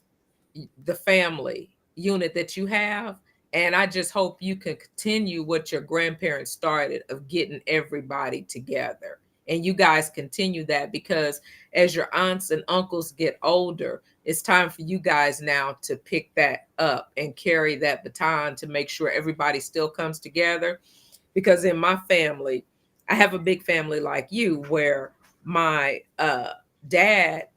the family unit that you have. And I just hope you can continue what your grandparents started, of getting everybody together. And you guys continue that, because as your aunts and uncles get older, it's time for you guys now to pick that up and carry that baton to make sure everybody still comes together. Because in my family, I have a big family like you, where my dad,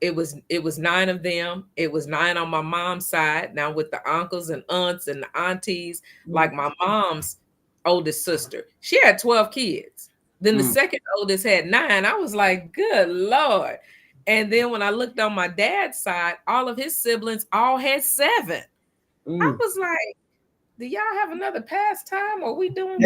it was 9 of them. It was 9 on my mom's side. Now with the uncles and aunts and the aunties, like my mom's oldest sister, she had 12 kids. Then the second oldest had 9. I was like, good Lord. And then when I looked on my dad's side, all of his siblings all had 7. I was like, do y'all have another pastime? Or are we doing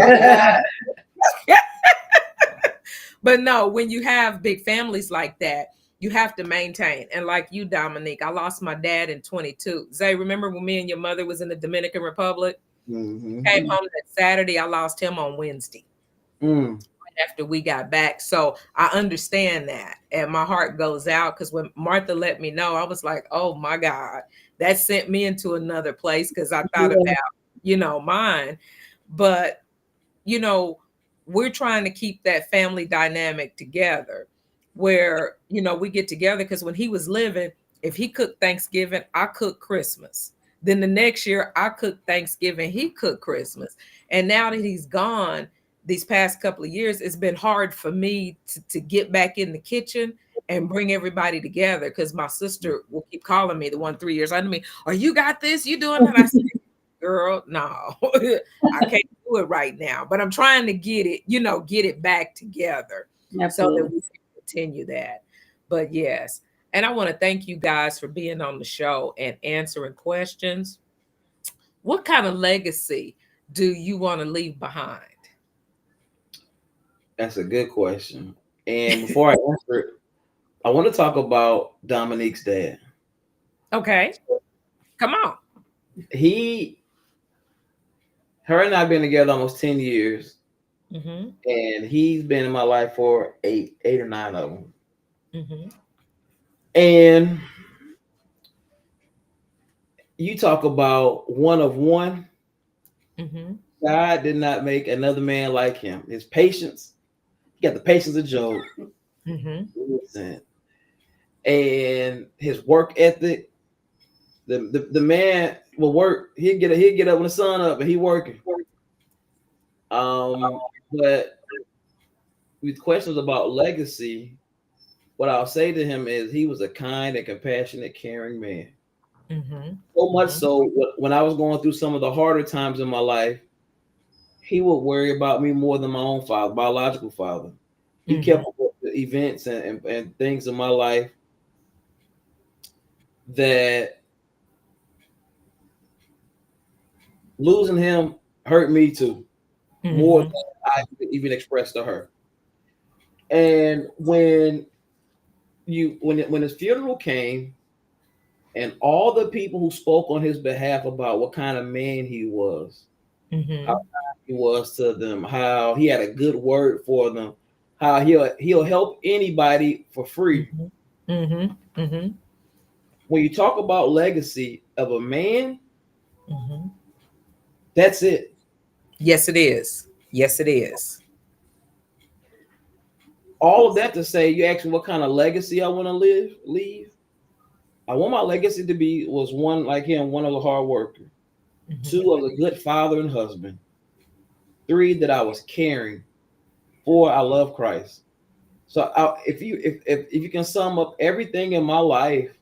But no, when you have big families like that, you have to maintain. And like you, Dominique, I lost my dad in 22. Zay, remember when me and your mother was in the Dominican Republic? Mhm. Came home that Saturday. I lost him on Wednesday Mm. after we got back. So I understand that. And my heart goes out because when Martha let me know, I was like, oh my God, that sent me into another place because I thought Yeah. about, mine. But, we're trying to keep that family dynamic together where, we get together because when he was living, if he cooked Thanksgiving, I cooked Christmas. Then the next year I cooked Thanksgiving, he cooked Christmas. And now that he's gone, these past couple of years, it's been hard for me to get back in the kitchen and bring everybody together because my sister will keep calling me the one 3 years under me. Oh, you got this? You doing that? I said, girl, no, I can't do it right now. But I'm trying to get it back together so Absolutely. that we can continue that. But yes. And I want to thank you guys for being on the show and answering questions. What kind of legacy do you want to leave behind? That's a good question. And before I answer it, I want to talk about Dominique's dad. Okay. Come on. Her and I have been together almost 10 years, Mm-hmm. and he's been in my life for eight or nine of them. Mm-hmm. And you talk about one of one. Mm-hmm. God did not make another man like him. His patience, he got the patience of Job. Mm-hmm. Listen. And his work ethic. The man will work. He'll get up when the sun up and he working. But with questions about legacy, what I'll say to him is he was a kind and compassionate, caring man. Mm-hmm. So much so when I was going through some of the harder times in my life, he would worry about me more than my own father, biological father. He kept up with the events and things in my life that losing him hurt me too, more than I could even express to her. And when his funeral came, and all the people who spoke on his behalf about what kind of man he was, Mm-hmm. how kind he was to them, how he had a good word for them, how he'll help anybody for free. Mm-hmm. Mm-hmm. When you talk about legacy of a man, Mm-hmm. that's it. Yes, it is. Yes, it is. All of that to say, you ask me what kind of legacy I want to leave. I want my legacy to be was one like him, one of a hard worker, Mm-hmm. 2 of a good father and husband, 3 that I was caring, 4 I love Christ. So if you can sum up everything in my life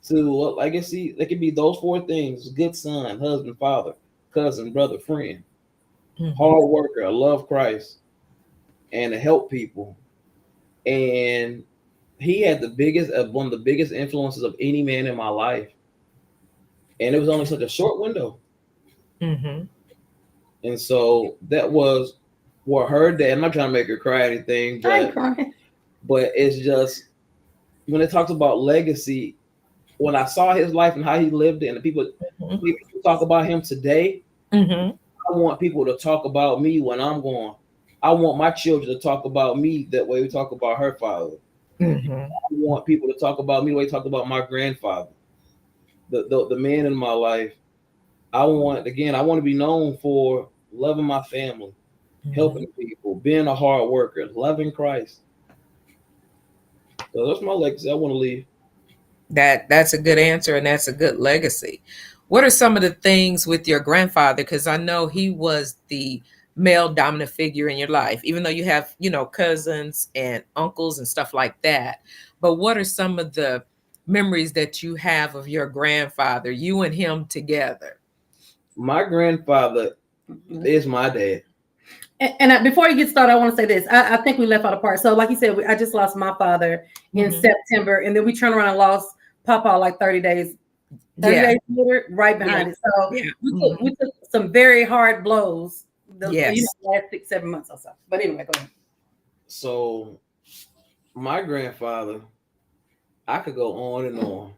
to legacy, it could be those 4 things: good son, husband, father, cousin, brother, friend, Mm-hmm. hard worker, I love Christ, and to help people. And he had one of the biggest influences of any man in my life. And it was only such a short window. Mm-hmm. And so that was what her dad, I'm not trying to make her cry or anything, I ain't crying. but it's just when it talks about legacy, when I saw his life and how he lived it, and the people talk about him today, Mm-hmm. I want people to talk about me when I'm gone. I want my children to talk about me that way we talk about her father. Mm-hmm. I want people to talk about me the way we talk about my grandfather, the man in my life. I want to be known for loving my family, helping people, being a hard worker, loving Christ. So that's my legacy I want to leave. That's a good answer, and that's a good legacy. What are some of the things with your grandfather? Because I know he was the male dominant figure in your life, even though you have, cousins and uncles and stuff like that. But what are some of the memories that you have of your grandfather, you and him together? My grandfather is my dad. Before you get started, I want to say this. I think we left out a part. So, like you said, I just lost my father in September, and then we turned around and lost Papa like 30 days later, right behind it. So we took some very hard blows the last 6-7 months or so. But anyway, go ahead. So my grandfather I could go on and on.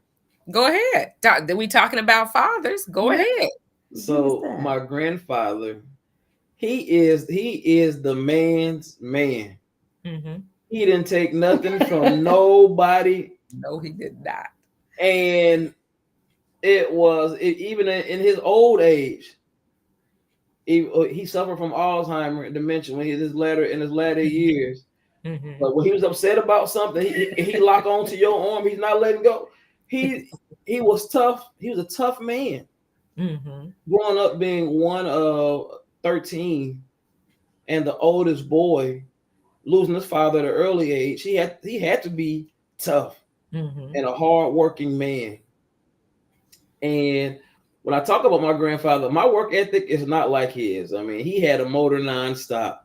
Go ahead. We talking about fathers? Go Yeah. ahead. So that? my grandfather, he is the man's man. Mm-hmm. He didn't take nothing from nobody, No, he did not. and even in his old age, he suffered from Alzheimer and dementia when in his latter years. Mm-hmm. But when he was upset about something, he lock on to your arm. He's not letting go. He was tough. He was a tough man. Mm-hmm. Growing up being one of 13 and the oldest boy, losing his father at an early age, he had to be tough Mm-hmm. and a hard-working man. And when I talk about my grandfather, my work ethic is not like his. I mean, he had a motor nonstop,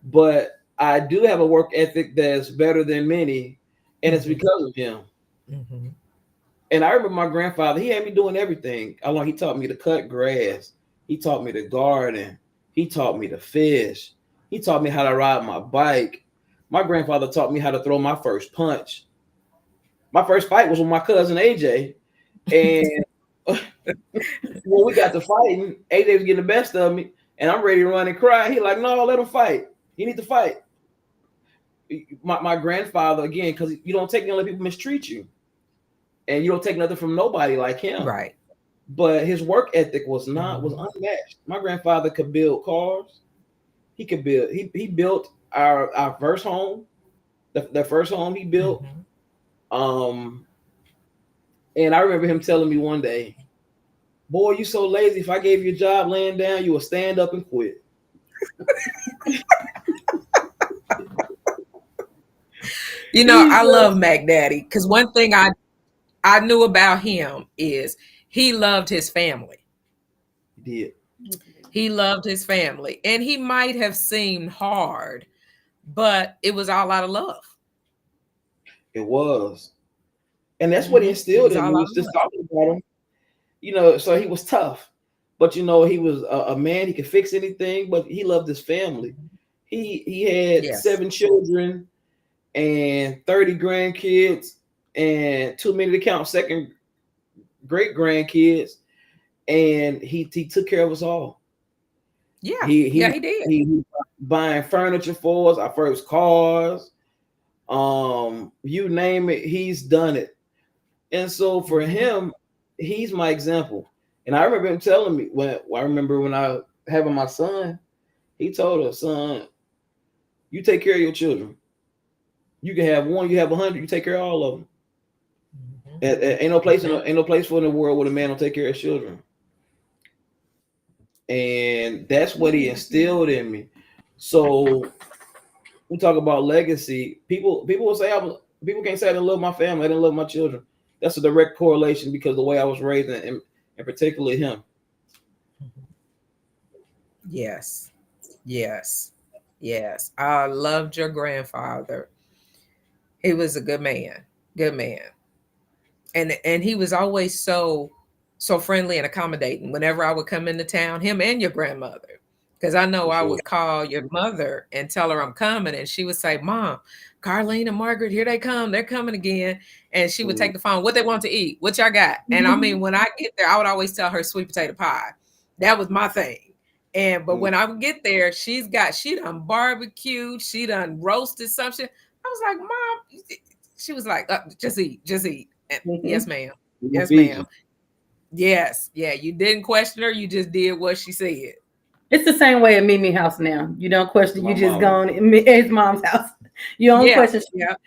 but I do have a work ethic that's better than many, and it's because of him. Mm-hmm. And I remember my grandfather, he had me doing everything. He taught me to cut grass. He taught me to garden. He taught me to fish. He taught me how to ride my bike. My grandfather taught me how to throw my first punch. My first fight was with my cousin AJ. And when we got to fighting, AJ was getting the best of me. And I'm ready to run and cry. He like, no, let him fight. He need to fight. My grandfather, again, because you don't let people mistreat you. And you don't take nothing from nobody like him. Right. But his work ethic was unmatched. My grandfather could build cars. He built our first home, the first home he built. Mm-hmm. And I remember him telling me one day, boy, you so lazy. If I gave you a job laying down, you would stand up and quit. You know, I love Mac Daddy because one thing I knew about him is he loved his family. He did. He loved his family. And he might have seemed hard, but it was all out of love. It was. And that's what he instilled in me. Was just talking about him. So he was tough. But he was a man, he could fix anything, but he loved his family. He had 7 children and 30 grandkids, and too many to count second great grandkids, and he took care of us all. Yeah, he did. He buying furniture for us, our first cars, you name it, he's done it. And so for him, he's my example. And I remember him telling me when I having my son, he told us, son, you take care of your children. You can have one, you have 100, you take care of all of them. Mm-hmm. Ain't no place for in the world where a man will take care of his children. And that's what he instilled in me. So we talk about legacy. People will say people can't say I didn't love my family, I didn't love my children. That's a direct correlation because of the way I was raised, and particularly him. Yes. I loved your grandfather. He was a good man. And he was always so friendly and accommodating whenever I would come into town, him and your grandmother. Because I know I would call your mother and tell her I'm coming, and she would say, Mom, Carlene and Margaret, here they come. They're coming again. And she would take the phone. What they want to eat? What y'all got? And I mean, when I get there, I would always tell her sweet potato pie. That was my thing. But when I would get there, she done barbecued. She done roasted something. I was like, Mom, she was like, just eat. And, yes, ma'am. Yes, ma'am. Yes. Yeah. You didn't question her. You just did what she said. It's the same way at Mimi house now. You don't question. You just go in his mom's house. You don't question.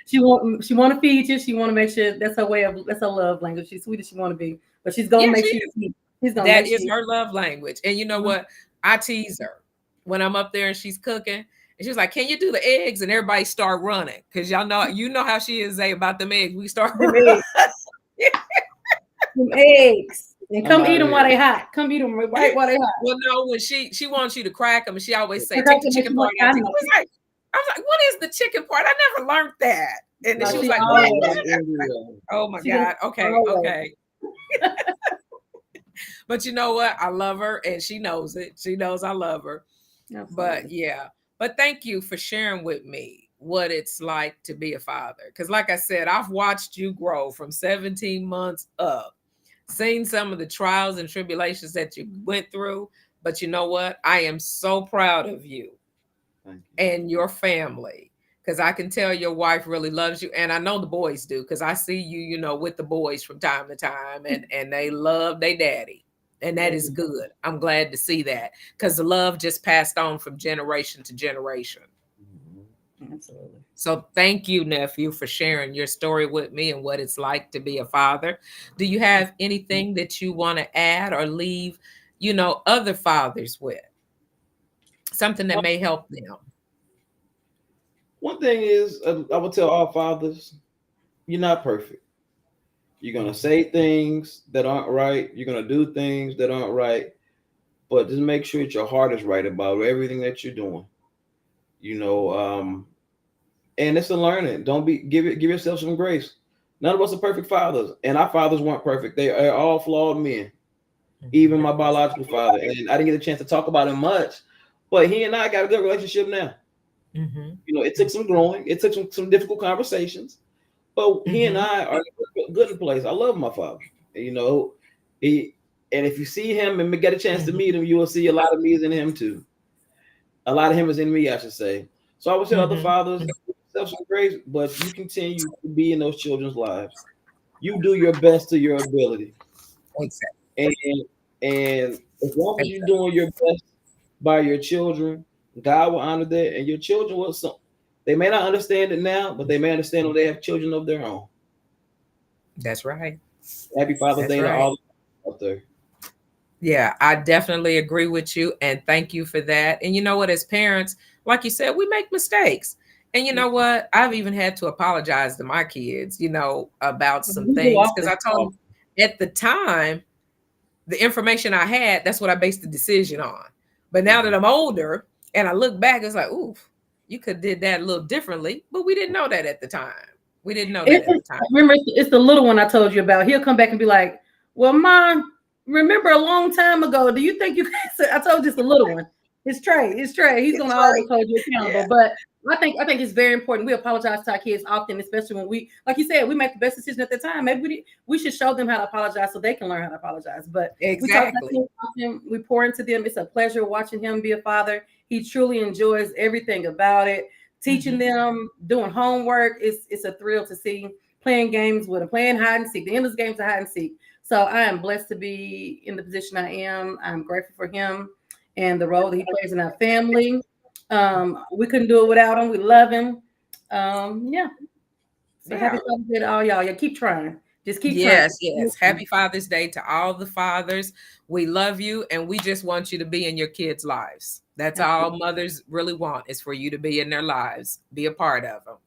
She want to feed you. She want to make sure that's her love language. She's sweet as she want to be, but she's gonna make sure you eat. That is her love language. And you know what? I tease her when I'm up there and she's cooking. And she's like, can you do the eggs? And everybody start running. Because you know how she is about them eggs. We start running. Some eggs. And come eat them while they hot. Come eat them right while they hot. Well, no, when she wants you to crack them, and she always say, take the chicken part out. I was like, what is the chicken part? I never learned that. And then she was like, what? Oh my God. Okay. But you know what? I love her, and she knows it. She knows I love her. Absolutely. But yeah. But thank you for sharing with me what it's like to be a father. Because, like I said, I've watched you grow from 17 months up, seen some of the trials and tribulations that you went through. But you know what? I am so proud of you Thank you. and your family, because I can tell your wife really loves you, and I know the boys do, because I see you, you know, with the boys from time to time, and they love their daddy, and that is good. I'm glad to see that, because the love just passed on from generation to generation. Mhm. Absolutely. So thank you, nephew, for sharing your story with me and what it's like to be a father. Do you have anything that you want to add or leave, you know, other fathers with? Something that may help them. One thing is, I would tell all fathers, you're not perfect. You're gonna say things that aren't right. You're gonna do things that aren't right. But just make sure that your heart is right about everything that you're doing. You know, and it's a learning. Don't be give yourself some grace. None of us are perfect fathers, and our fathers weren't perfect. They are all flawed men. Even my biological father, and I didn't get a chance to talk about him much, but he and I got a good relationship now. Mhm. You know, it took some growing, it took some difficult conversations, but he and Mhm. I are good in place. I love my father. You know, he and if you see him and get a chance to Mhm. meet him, you will see a lot of me is in him too. A lot of him is in me, I should say. So I would tell other Mhm. fathers, give yourself some grace, but you continue to be in those children's lives. You do your best to your ability, Exactly. and and as long as you're Exactly. doing your best by your children, God will honor that, and your children will. They may not understand it now, but they may understand when they have children of their own. That's right. Happy Father's That's Day to right. all out there. Yeah, I definitely agree with you. And thank you for that. And you know what? As parents, like you said, we make mistakes. And you know what? I've even had to apologize to my kids, you know, about some We do things. Because often. I told them at the time, the information I had, that's what I based the decision on. But now that I'm older and I look back, it's like, ooh, you could have did that a little differently. But we didn't know that at the time. We didn't know that at the time. Remember, it's the little one I told you about. He'll come back and be like, "Well, Mom, remember a long time ago? Do you think you?" I told you it's the little one. It's Trey. It's Trey. He's It's gonna right. always hold you Yeah. accountable. But I think it's very important. We apologize to our kids often, especially when we, like you said, we make the best decision at the time. Maybe we should show them how to apologize so they can learn how to apologize. But we talk about Exactly. things often. We pour into them. It's a pleasure watching him be a father. He truly enjoys everything about it. Teaching Mhm. them, doing homework, it's a thrill to see. Playing games with him, playing hide and seek. The endless games of hide and seek. So I am blessed to be in the position I am. I'm grateful for him and the role that he plays in our family. We couldn't do it without him. We love him. Yeah. So happy Yeah. Father's Day to all y'all. Yeah, keep trying. Just keep trying. Yes, yes. Happy Father's Day to all the fathers. We love you and we just want you to be in your kids' lives. That's all mothers really want is for you to be in their lives, be a part of them.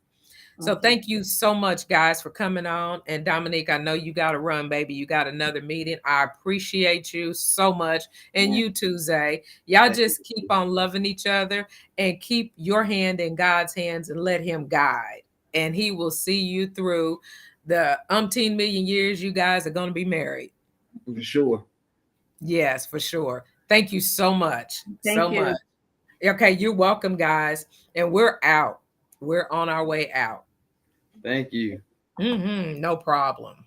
So thank you so much, guys, for coming on. And Dominique, I know you got to run, baby. You got another meeting. I appreciate you so much. And you too, Zay. Y'all just keep on loving each other and keep your hand in God's hands and let him guide. And he will see you through the umpteen million years you guys are going to be married. For sure. Yes, for sure. Thank you so much. So Thank you. much. Okay, you're welcome, guys. And we're out. We're on our way out. Thank you. No problem.